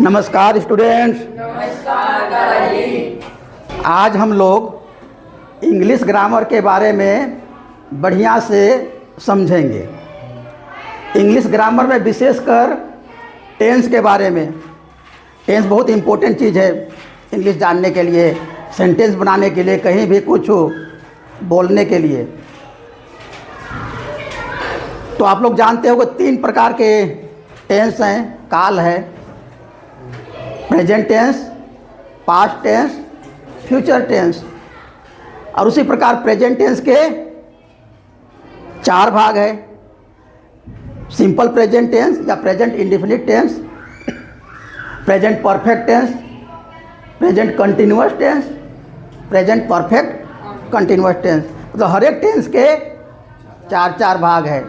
नमस्कार स्टूडेंट्स। नमस्कार दादाजी। आज हम लोग इंग्लिश ग्रामर के बारे में बढ़िया से समझेंगे। इंग्लिश ग्रामर में विशेषकर टेंस के बारे में। टेंस बहुत इम्पोर्टेंट चीज़ है इंग्लिश जानने के लिए, सेंटेंस बनाने के लिए, कहीं भी कुछ बोलने के लिए। तो आप लोग जानते हो कि 3 प्रकार के टेंस हैं। काल है, present tense, past tense, future tense. और उसी प्रकार प्रेजेंट टेंस के 4 भाग है। सिंपल प्रेजेंट टेंस या present indefinite tense, present perfect tense, present continuous tense, present perfect continuous tense. मतलब हर एक टेंस के 4 भाग है।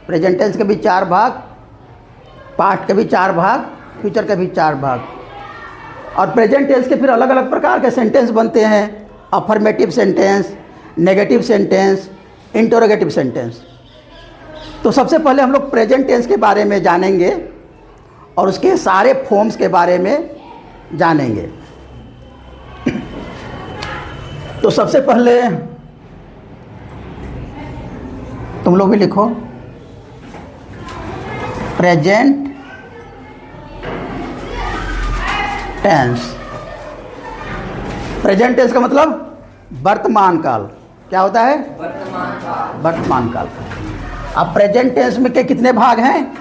प्रेजेंट टेंस के भी 4 भाग, पास्ट के भी 4 भाग, फ्यूचर के भी 4 भाग। और प्रेजेंट टेंस के फिर अलग अलग प्रकार के सेंटेंस बनते हैं। Affirmative sentence, negative sentence, interrogative sentence. तो सबसे पहले हम लोग प्रेजेंट टेंस के बारे में जानेंगे और उसके सारे फॉर्म्स के बारे में जानेंगे। तो सबसे पहले तुम लोग भी लिखो प्रेजेंट टेंस। प्रेजेंट टेंस का मतलब वर्तमान काल। क्या होता है? वर्तमान काल। वर्तमान काल। अब प्रेजेंट टेंस में के कितने भाग हैं?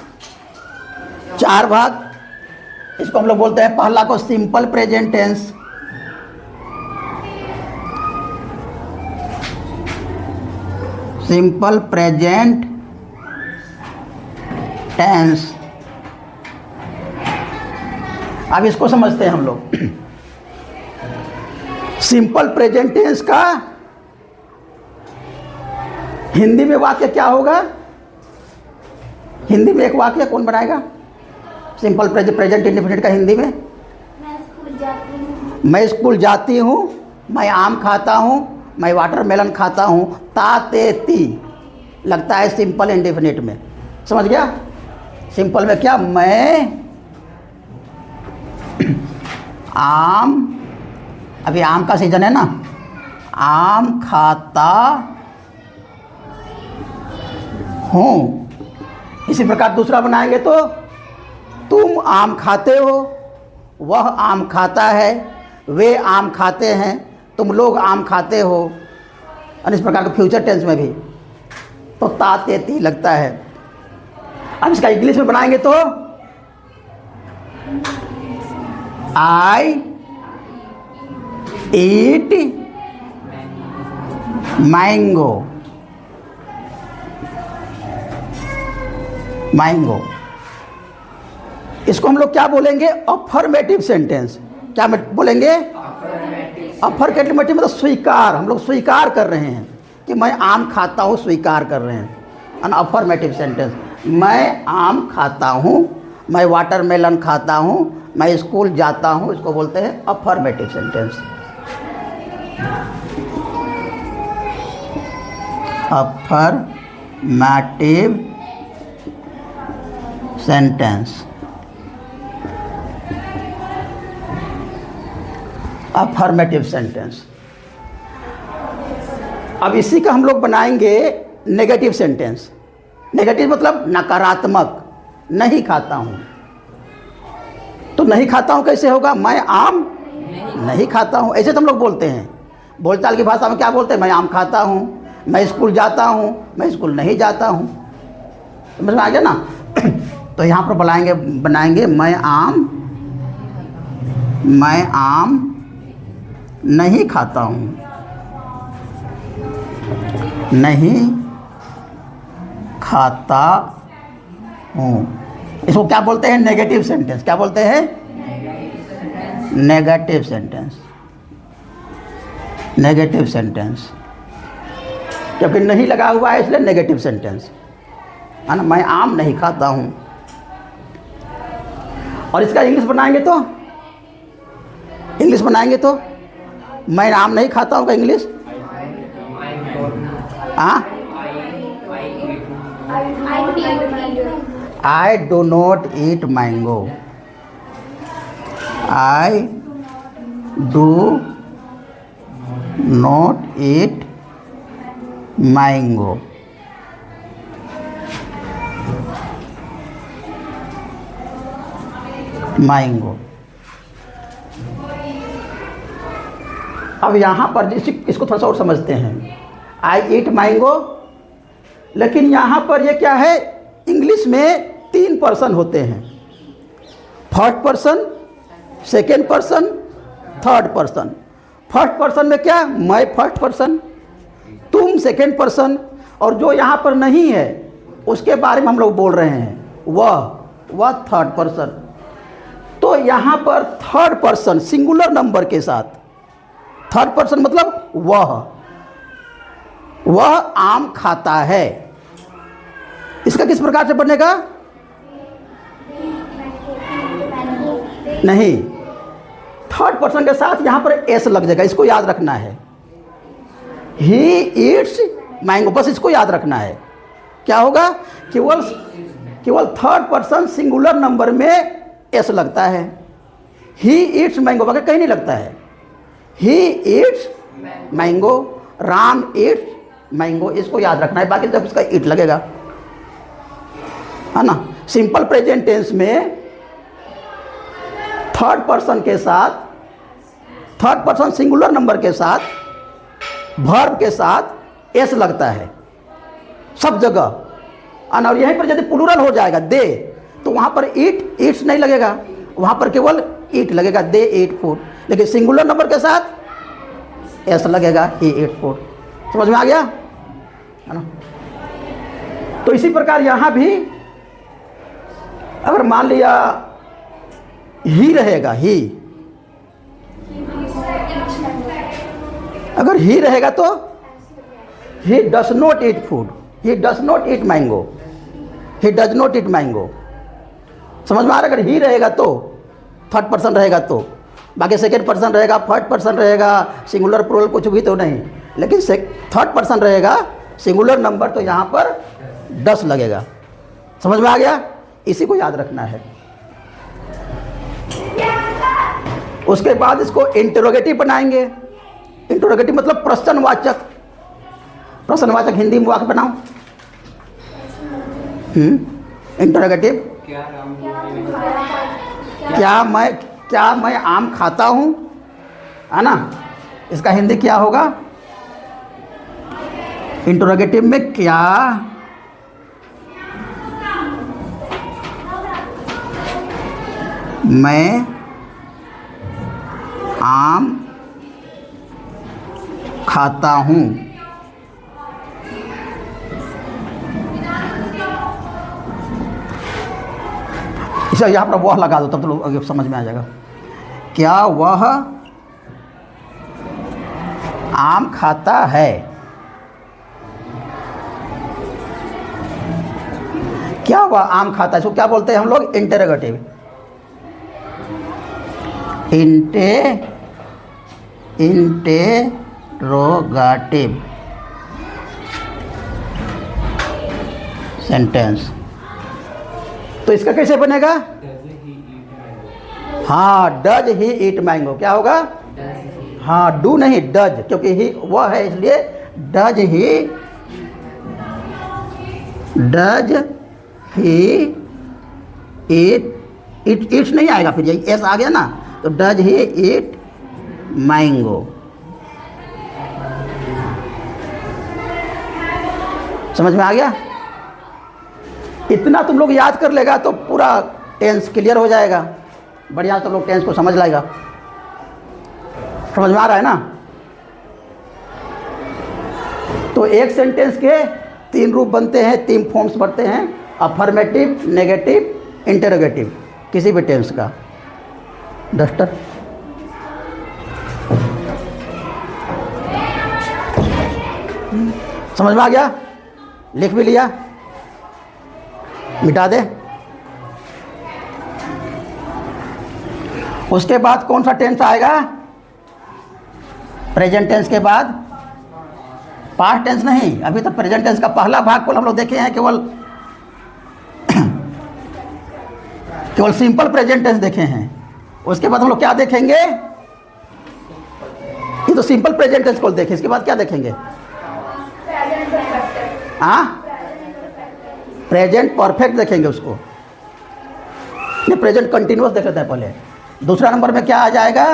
4 भाग। इसको हम लोग बोलते हैं, पहला को simple present tense, simple present tense. अब इसको समझते हैं हम लोग। सिंपल प्रेजेंट टेंस का हिंदी में वाक्य क्या होगा? हिंदी में एक वाक्य कौन बनाएगा? सिंपल प्रेजेंट इंडेफिनिट का हिंदी में? मैं स्कूल जाती हूँ, मैं आम खाता हूँ, मैं वाटरमेलन खाता हूँ। ता ते ती लगता है सिंपल इंडेफिनिट में। समझ गया? सिंपल में क्या? मैं आम, अभी आम का सीजन है ना, आम खाता हूँ। इसी प्रकार दूसरा बनाएंगे तो तुम आम खाते हो, वह आम खाता है, वे आम खाते हैं, तुम लोग आम खाते हो। और इस प्रकार के फ्यूचर टेंस में भी तो ता ते ती लगता है। अब इसका इंग्लिश में बनाएंगे तो I eat mango, मैंगो। इसको हम लोग क्या बोलेंगे? Affirmative sentence. क्या बोलेंगे? अफर्मेटिव मतलब स्वीकार। हम लोग स्वीकार कर रहे हैं कि मैं आम खाता हूँ, स्वीकार कर रहे हैं। अन अफर्मेटिव सेंटेंस, मैं आम खाता हूँ, मैं वाटरमेलन खाता हूँ, मैं स्कूल जाता हूँ। इसको बोलते हैं affirmative sentence. Affirmative sentence, affirmative sentence. अब इसी का हम लोग बनाएंगे नेगेटिव सेंटेंस। नेगेटिव मतलब नकारात्मक। नहीं खाता हूँ, तो नहीं खाता हूँ कैसे होगा? मैं आम नहीं खाता हूँ, ऐसे तो हम लोग बोलते हैं। बोलचाल की भाषा में क्या बोलते हैं? मैं आम खाता हूँ, मैं स्कूल जाता हूँ, मैं स्कूल नहीं जाता हूँ। समझ में आ गया ना? तो यहाँ पर बनाएंगे मैं आम नहीं खाता हूँ, नहीं खाता हूँ। इसको क्या बोलते हैं? Negative sentence. क्या बोलते हैं? Negative sentence. नेगेटिव सेंटेंस क्योंकि नहीं लगा हुआ है इसलिए नेगेटिव सेंटेंस है ना। मैं आम नहीं खाता हूँ। और इसका इंग्लिश बनाएंगे तो मैं आम नहीं खाता हूँ का इंग्लिश? हाँ, I do not eat mango. I do not eat mango. Mango. अब यहाँ पर इसको थोड़ा सा और समझते हैं। आई ईट मैंगो, लेकिन यहाँ पर ये क्या है, इंग्लिश में 3 पर्सन होते हैं, first person, second person, third person. First person में क्या, मैं फर्स्ट पर्सन, तुम सेकेंड पर्सन, और जो यहाँ पर नहीं है उसके बारे में हम लोग बोल रहे हैं, वह थर्ड पर्सन। तो यहाँ पर थर्ड पर्सन सिंगुलर नंबर के साथ, थर्ड पर्सन मतलब वह आम खाता है। इसका किस प्रकार से बनेगा, नहीं, थर्ड पर्सन के साथ यहाँ पर एस लग जाएगा, इसको याद रखना है। ही ईट्स मैंगो, बस इसको याद रखना है। क्या होगा, केवल थर्ड पर्सन सिंगुलर नंबर में एस लगता है। ही ईट्स मैंगो, बाकी कहीं नहीं लगता है। He eats mango, Ram Yeats mango, इसको याद रखना है, बाकी जब इसका ईट लगेगा, है ना। सिंपल प्रेजेंट टेंस में थर्ड पर्सन के साथ, थर्ड पर्सन सिंगुलर नंबर के साथ, वर्ब के साथ एस लगता है सब जगह। और यहीं पर यदि प्लूरल हो जाएगा दे, तो वहाँ पर ईट्स नहीं लगेगा, वहाँ पर केवल ईट लगेगा, दे ईट फूड। लेकिन सिंगुलर नंबर के साथ एस लगेगा, ही ईट फूड। समझ में आ गया, है ना। तो इसी प्रकार यहाँ भी अगर मान लिया ही रहेगा, ही, अगर ही रहेगा तो he does not eat food, he does not eat mango, he does not eat mango. समझ में आ रहा है। अगर ही रहेगा तो थर्ड पर्सन रहेगा तो, बाकी सेकेंड पर्सन रहेगा, थर्ड पर्सन रहेगा, सिंगुलर प्लूरल कुछ भी तो नहीं, लेकिन थर्ड पर्सन रहेगा सिंगुलर नंबर, तो यहाँ पर डस लगेगा। समझ में आ गया, इसी को याद रखना है। उसके बाद इसको इंटरोगेटिव बनाएंगे। इंटरोगेटिव मतलब प्रश्नवाचक। प्रश्नवाचक हिंदी में वाक्य बनाओ। इंटरोगेटिव, क्या मैं आम खाता हूँ, है ना। इसका हिंदी क्या होगा, इंटरोगेटिव में क्या मैं आम खाता हूँ। इसे यहाँ पर वह लगा दो, तब तो लोग समझ में आ जाएगा। क्या वह आम खाता है, क्या वह आम खाता है, इसको क्या बोलते हैं हम लोग, इंटरोगेटिव। Interrogative sentence. तो इसका कैसे बनेगा, हाँ, डज ही ईट मैंगो, क्या होगा, हाँ, डू नहीं डज, क्योंकि ही वह है इसलिए डज ही ईट नहीं आएगा, फिर यही एस आ गया ना, तो डज ही ईट मैंगो। समझ में आ गया। इतना तुम लोग याद कर लेगा तो पूरा टेंस क्लियर हो जाएगा, बढ़िया तुम लोग टेंस को समझ लाएगा। समझ में आ रहा है ना। तो एक सेंटेंस के 3 रूप बनते हैं, 3 फॉर्म्स बनते हैं, अफर्मेटिव, नेगेटिव, इंटरोगेटिव, किसी भी टेंस का। डस्टर, समझ में आ गया, लिख भी लिया, मिटा दे। उसके बाद कौन सा टेंस आएगा, प्रेजेंट टेंस के बाद पास्ट टेंस नहीं। अभी तक प्रेजेंट टेंस का पहला भाग को हम लोग देखे हैं, केवल सिंपल प्रेजेंट टेंस देखे हैं, उसके बाद हम लोग क्या देखेंगे, ये तो सिंपल प्रेजेंट टेंस को देखें, इसके बाद क्या देखेंगे, हाँ प्रेजेंट परफेक्ट देखेंगे उसको, ये प्रेजेंट कंटिन्यूअस देख लेते हैं पहले। दूसरा नंबर में क्या आ जाएगा,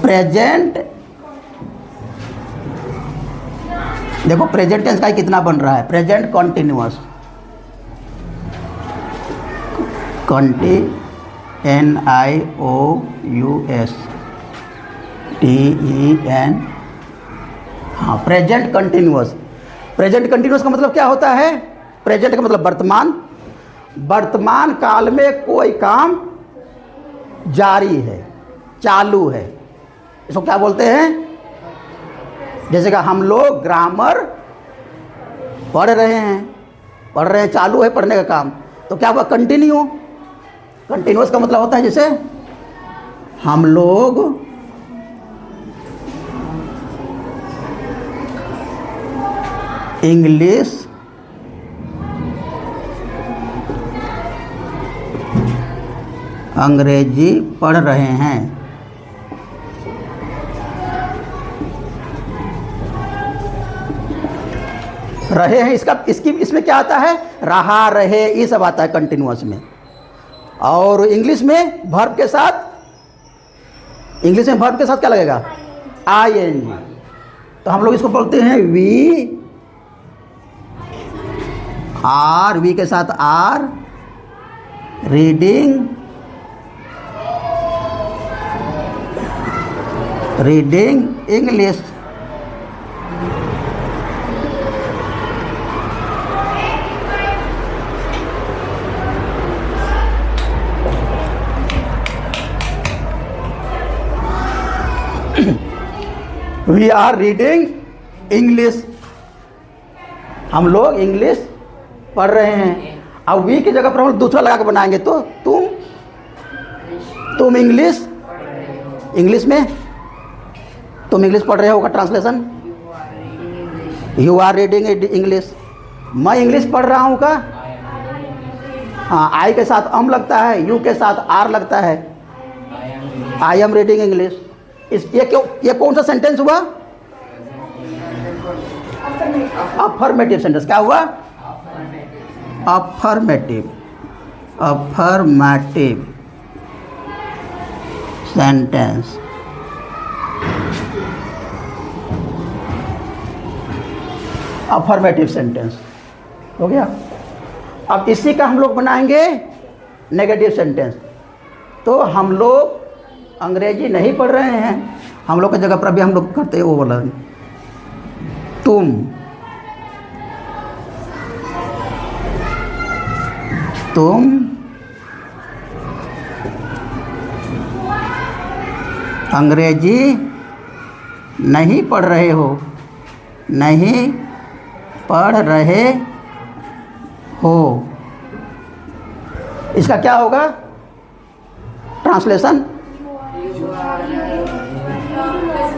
प्रेजेंट, देखो प्रेजेंट टेंस का कितना बन रहा है, प्रेजेंट कंटिन्यूअस, NIOUSTEN, हाँ प्रेजेंट कंटिन्यूअस। प्रेजेंट कंटिन्यूअस का मतलब क्या होता है, प्रेजेंट का मतलब वर्तमान, वर्तमान काल में कोई काम जारी है, चालू है, इसको क्या बोलते हैं, जैसे कि हम लोग ग्रामर पढ़ रहे हैं, चालू है पढ़ने का काम, तो क्या हुआ, कंटिन्यू। कंटिन्यूअस का मतलब होता है जैसे हम लोग इंग्लिश अंग्रेजी पढ़ रहे हैं, इसमें क्या आता है, रहा, रहे, ये सब आता है कंटिन्यूअस में। और इंग्लिश में वर्ब के साथ, क्या लगेगा, ING। तो हम लोग इसको बोलते हैं वी के साथ are, reading English. We are reading English, हम लोग इंग्लिश पढ़ रहे हैं। अब वी की जगह पर हम दूसरा लगा के बनाएंगे, तो तुम इंग्लिश में तुम इंग्लिश पढ़ रहे हो का translation, you are reading English. मैं इंग्लिश पढ़ रहा हूँ का, हाँ आई के साथ अम लगता है, यू के साथ आर लगता है, आई एम रीडिंग इंग्लिश। ये कौन सा सेंटेंस हुआ, अफर्मेटिव सेंटेंस। क्या हुआ, अफर्मेटिव सेंटेंस। अफर्मेटिव सेंटेंस हो गया। अब इसी का हम लोग बनाएंगे नेगेटिव सेंटेंस। तो हम लोग अंग्रेजी नहीं पढ़ रहे हैं, हम लोग की जगह पर अभी हम लोग करते हैं वो बोला, तुम अंग्रेजी नहीं पढ़ रहे हो, इसका क्या होगा ट्रांसलेशन,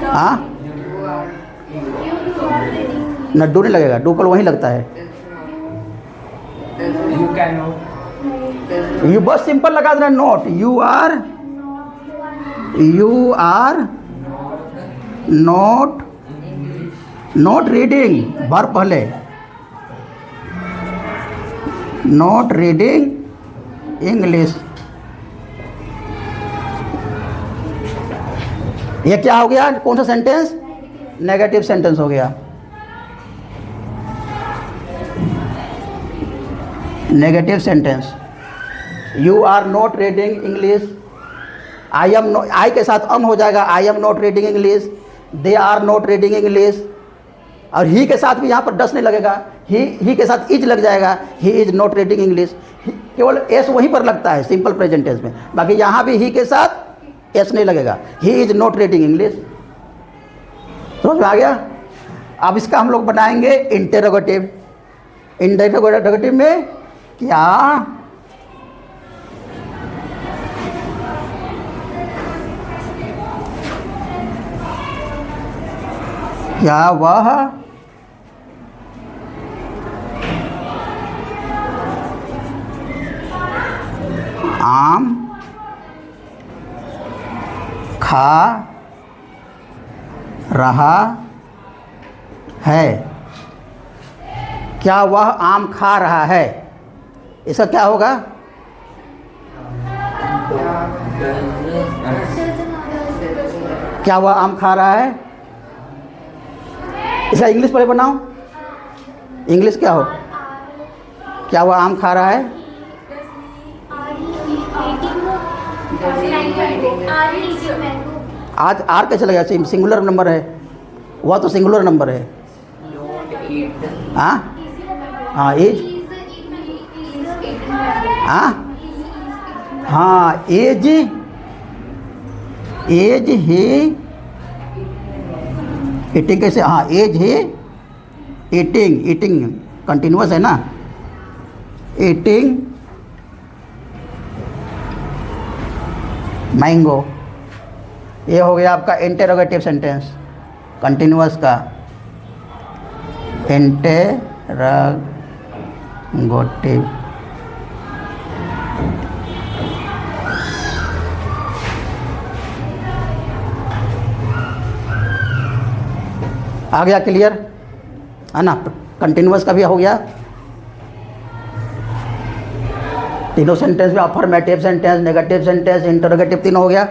हाँ न डू नहीं लगेगा, डू कल वहीं लगता है, यू बस सिंपल लगा देना not, you are not reading, verb पहले, नॉट रीडिंग इंग्लिश। ये क्या हो गया, कौन सा सेंटेंस, नेगेटिव सेंटेंस हो गया। Negative sentence, you are not reading English, I के साथ अम हो जाएगा, I am not reading English, they are not reading English. और ही के साथ भी यहाँ पर डस नहीं लगेगा, ही के साथ इज लग जाएगा, he is not reading English. केवल एस वहीं पर लगता है सिंपल प्रेजेंट टेंस में, बाकी यहाँ भी ही के साथ एस नहीं लगेगा, he is not reading English. समझ में आ गया। अब इसका हम लोग बनाएंगे इंटेरोगेटिव। इंटेरोगेटिव में क्या वह आम खा रहा है। क्या वह आम खा रहा है? इसका क्या होगा? क्या वह आम खा रहा है? इसका इंग्लिश पहले बनाओ। इंग्लिश क्या हो? क्या वह आम खा रहा है? आज आर कैसे लगेगा? सिंगुलर नंबर है, वह तो सिंगुलर नंबर है। हाँ हाँ, एज, हाँ एज, एज ही ईटिंग कैसे? हाँ is he eating, eating continuous है ना, ईटिंग मैंगो। ये हो गया आपका इंटेरोगेटिव सेंटेंस, कंटिन्यूअस का इंटेरोगेटिव। आ गया क्लियर है ना? कंटिन्यूअस का भी हो गया। तीनों सेंटेंस में affirmative sentence, negative sentence, interrogative तीनों हो गया।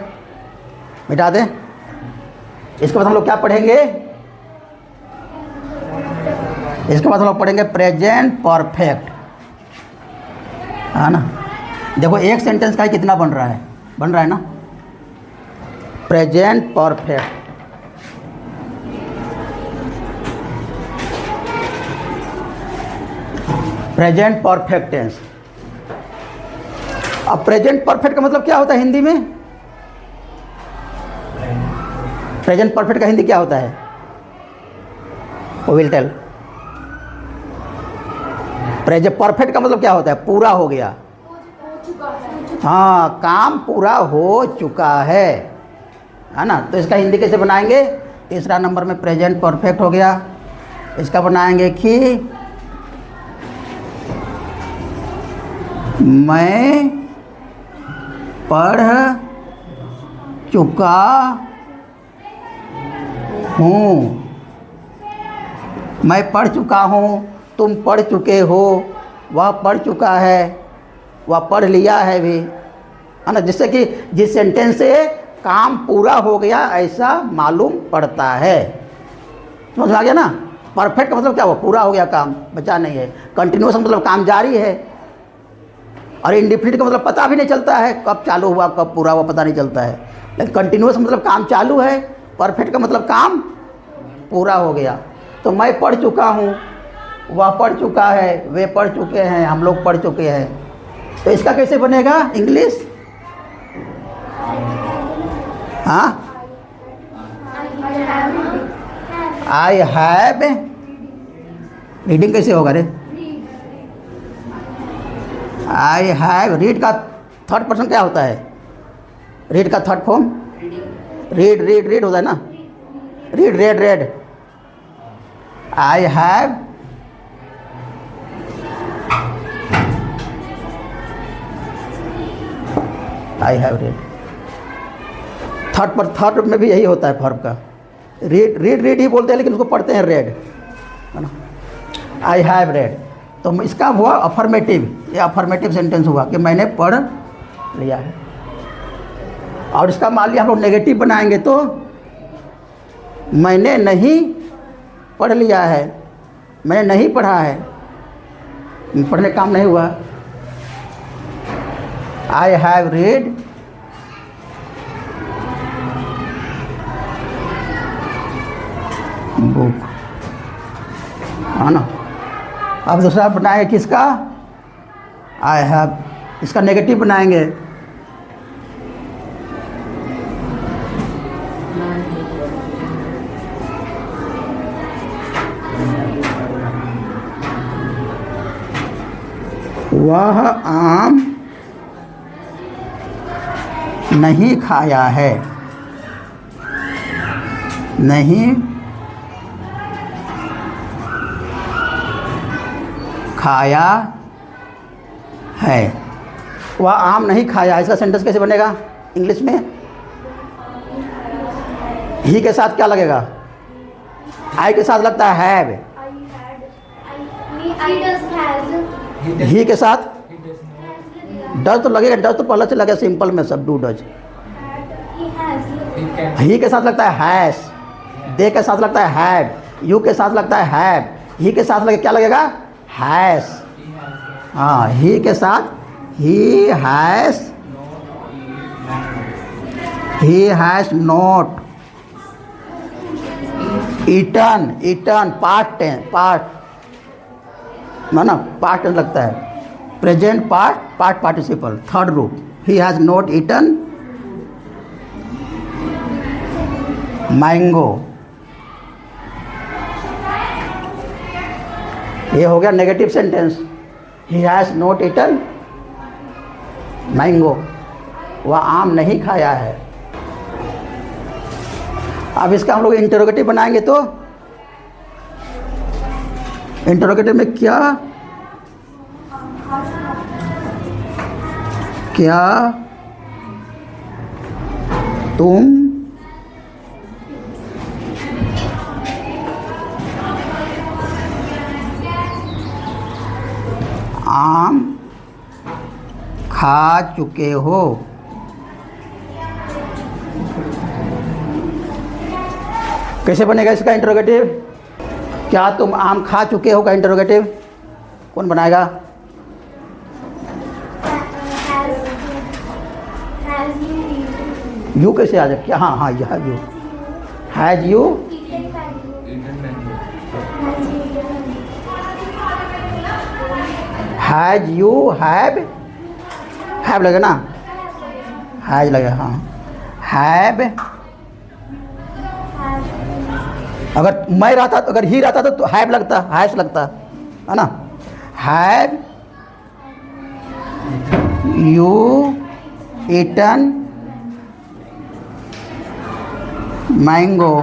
मिटा दें। इसके बाद हम लोग क्या पढ़ेंगे? इसके बाद हम लोग पढ़ेंगे प्रेजेंट परफेक्ट, है ना? देखो एक सेंटेंस का ही कितना बन रहा है? बन रहा है ना? Present perfect. Present perfect tense. अब प्रेजेंट परफेक्ट का मतलब क्या होता है हिंदी में? प्रेजेंट परफेक्ट का हिंदी क्या होता है? वो विल टेल। प्रेजेंट परफेक्ट का मतलब क्या होता है? पूरा हो गया। हाँ, काम पूरा हो चुका है ना? तो इसका हिंदी कैसे बनाएंगे? तीसरा नंबर में प्रेजेंट परफेक्ट हो गया। इसका बनाएंगे कि मैं पढ़ चुका हूँ। मैं पढ़ चुका हूँ, तुम पढ़ चुके हो, वह पढ़ चुका है, वह पढ़ लिया है भी, है ना? जिससे कि जिस सेंटेंस से काम पूरा हो गया ऐसा मालूम पड़ता है। समझ में आ गया ना? परफेक्ट का मतलब क्या हुआ? पूरा हो गया, काम बचा नहीं है। कंटिन्यूअस मतलब काम जारी है। और इंडिफिनिट का मतलब पता भी नहीं चलता है कब चालू हुआ कब पूरा हुआ, पता नहीं चलता है। लेकिन कंटिन्यूअस मतलब काम चालू है। परफेक्ट का मतलब काम पूरा हो गया। तो मैं पढ़ चुका हूँ, वह पढ़ चुका है, वे पढ़ चुके हैं, हम लोग पढ़ चुके हैं। तो इसका कैसे बनेगा इंग्लिश? हाँ, आई हैव। रीडिंग कैसे होगा रे? I have. रीड का थर्ड पर्सन क्या होता है? रीड का third form read, read, read होता है ना? Read, red, red. I have read. Third में भी यही होता है फर्ब का। रीड, रीड, रीड ही बोलते हैं लेकिन उसको पढ़ते हैं रेड, है ना? I have read. तो इसका हुआ अफर्मेटिव। ये अफर्मेटिव सेंटेंस हुआ कि मैंने पढ़ लिया है। और इसका मान लिया हम लोग नेगेटिव बनाएंगे तो मैंने नहीं पढ़ लिया है, मैंने नहीं पढ़ा है, पढ़ने काम नहीं हुआ। आई हैव रीड बुक, है ना? अब दूसरा बनाएंगे किसका? I have. इसका नेगेटिव बनाएंगे। वह आम नहीं खाया है, नहीं खाया है। वह आम नहीं खाया। इसका सेंटेंस कैसे बनेगा इंग्लिश में? ही के साथ क्या लगेगा? आई के साथ लगता है हैव। ही के साथ डज तो लगेगा, डज तो पहले से लगेगा सिंपल में, सब डू डज। ही के साथ लगता है हैज, दे के साथ लगता है हैड, यू के साथ लगता है हैव, ही के साथ लगे क्या लगेगा? हैज। हाँ, ही के साथ he has not eaten, eaten past tense, past ना पास्ट टेंस लगता है, present past past participle third रूप। He has not eaten mango. ये हो गया negative sentence. He has not eaten mango, वह आम नहीं खाया है। अब इसका हम लोग इंटरोगेटिव बनाएंगे, तो इंटरोगेटिव में क्या क्या तुम आम खा चुके हो? कैसे बनेगा इसका इंटरोगेटिव? क्या तुम आम खा चुके हो का इंटरोगेटिव कौन बनाएगा? यू कैसे आ जाए? क्या? हाँ हाँ, यह you. Has you, has you have लगे ना, हैज लगे। हाँ, हैव। अगर मैं रहता तो, अगर ही रहता तो हैव लगता, हैज लगता है ना। Have you eaten mango?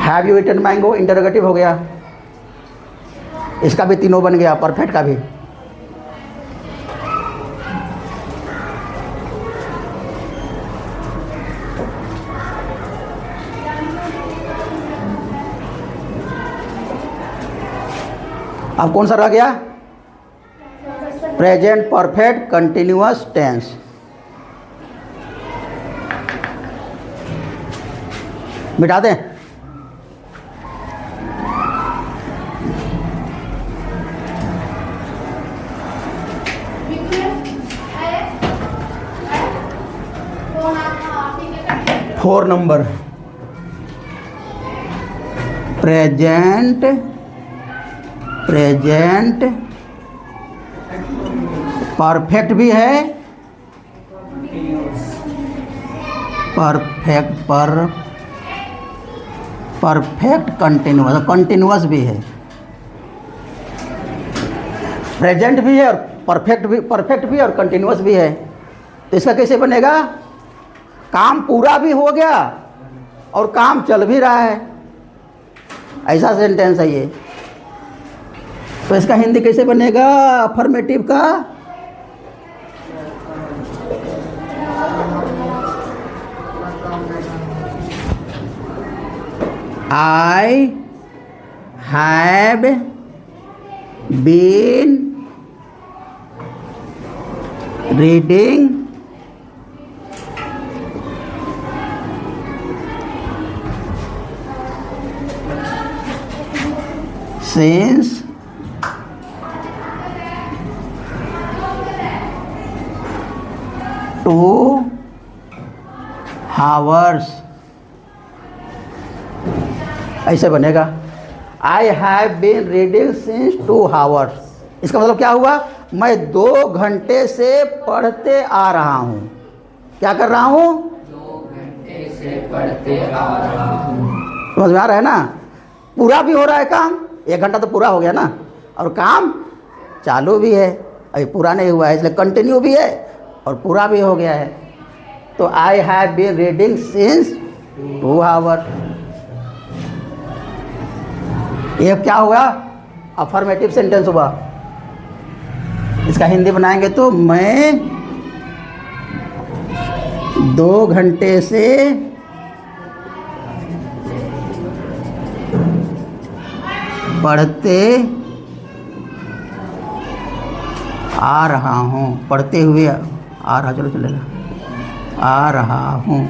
Have you eaten mango interrogative हो गया। इसका भी तीनों बन गया, परफेक्ट का भी। अब कौन सा रह गया? Present perfect continuous tense. मिटा दें। फोर नंबर, प्रेजेंट परफेक्ट भी है, परफेक्ट कंटिन्यूअस भी है। प्रेजेंट भी है और परफेक्ट भी और कंटिन्यूअस भी है। तो इसका कैसे बनेगा? काम पूरा भी हो गया और काम चल भी रहा है, ऐसा सेंटेंस है ये। तो इसका हिंदी कैसे बनेगा अफर्मेटिव का? I have been reading since 2 hours। ऐसे बनेगा। I have been reading since 2 hours। इसका मतलब क्या हुआ? मैं 2 घंटे से पढ़ते आ रहा हूँ। क्या कर रहा हूँ? 2 घंटे से पढ़ते आ रहा हूँ। समझ में आ रहा है ना? पूरा भी हो रहा है काम, 1 घंटा तो पूरा हो गया ना, और काम चालू भी है, अभी पूरा नहीं हुआ है, इसलिए कंटिन्यू भी है और पूरा भी हो गया है। तो I have been reading since 2 hours। ये क्या हुआ? अफर्मेटिव सेंटेंस हुआ। इसका हिंदी बनाएंगे तो मैं 2 घंटे से पढ़ते आ रहा हूँ, पढ़ते हुए आ रहा, चलो चलेगा, आ रहा हूँ,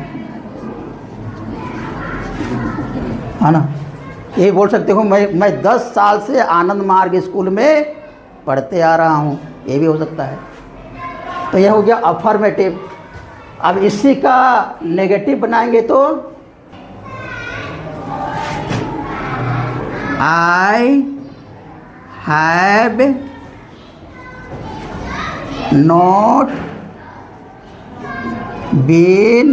है ना। ये बोल सकते हो मैं 10 साल से आनंद मार्ग स्कूल में पढ़ते आ रहा हूँ, ये भी हो सकता है। तो यह हो गया अफर्मेटिव। अब इसी का नेगेटिव बनाएंगे तो I have not been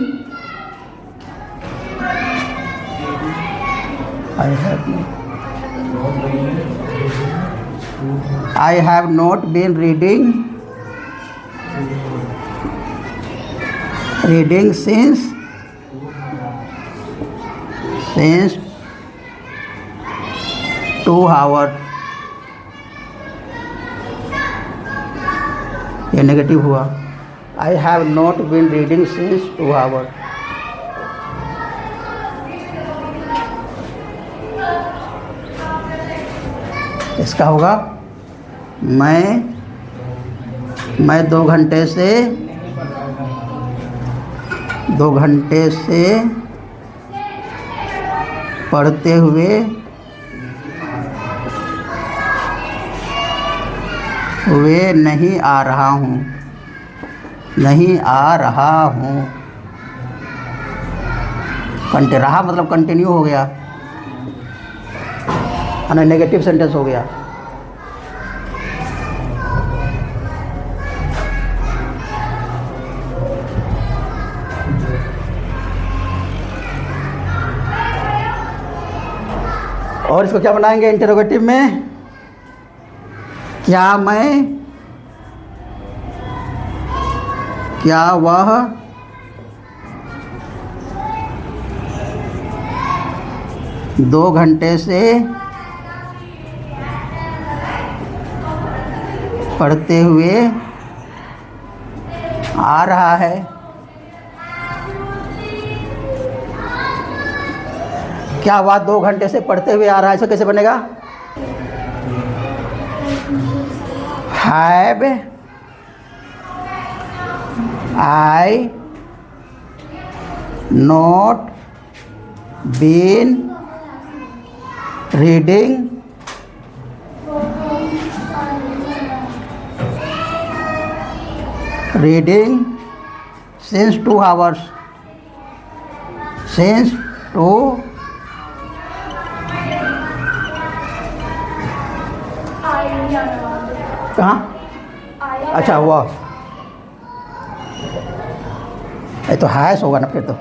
I have not been reading since 2 hours। ये नेगेटिव हुआ। I have not been reading since 2 hours। इसका होगा मैं 2 घंटे से पढ़ते हुए नहीं आ रहा हूँ। रहा मतलब कंटिन्यू हो गया, है ना, नेगेटिव सेंटेंस हो गया। और इसको क्या बनाएंगे इंटरोगेटिव में? क्या वह दो घंटे से पढ़ते हुए आ रहा है? क्या वह 2 घंटे से पढ़ते हुए आ रहा है? ऐसा कैसे बनेगा? Have I not been reading since 2 hours? Since 2 कहाँ? अच्छा हुआ, ये तो हैश होगा ना फिर तो।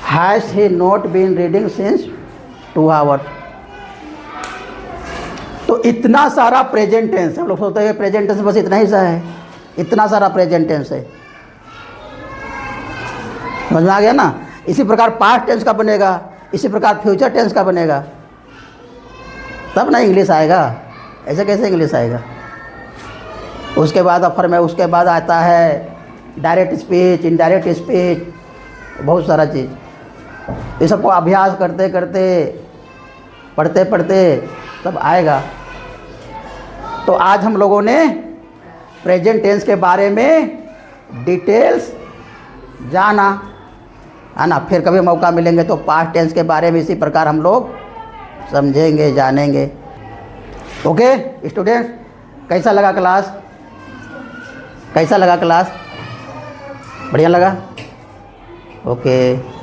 Has he not been reading since 2 hour. तो इतना सारा प्रेजेंट टेंस, हम लोग सोचते हैं प्रेजेंट टेंस बस इतना ही सा है, इतना सारा प्रेजेंट टेंस है। समझ में आ गया ना? इसी प्रकार पास्ट टेंस का बनेगा, इसी प्रकार फ्यूचर टेंस का बनेगा, तब ना इंग्लिश आएगा। ऐसे कैसे इंग्लिश आएगा? उसके बाद उसके बाद आता है डायरेक्ट स्पीच, इनडायरेक्ट स्पीच, बहुत सारा चीज़। ये सबको अभ्यास करते करते पढ़ते पढ़ते सब आएगा। तो आज हम लोगों ने प्रेजेंट टेंस के बारे में डिटेल्स जाना, है ना। फिर कभी मौका मिलेंगे तो पास्ट टेंस के बारे में इसी प्रकार हम लोग समझेंगे, जानेंगे। ओके स्टूडेंट्स, कैसा लगा क्लास? बढ़िया लगा? ओके।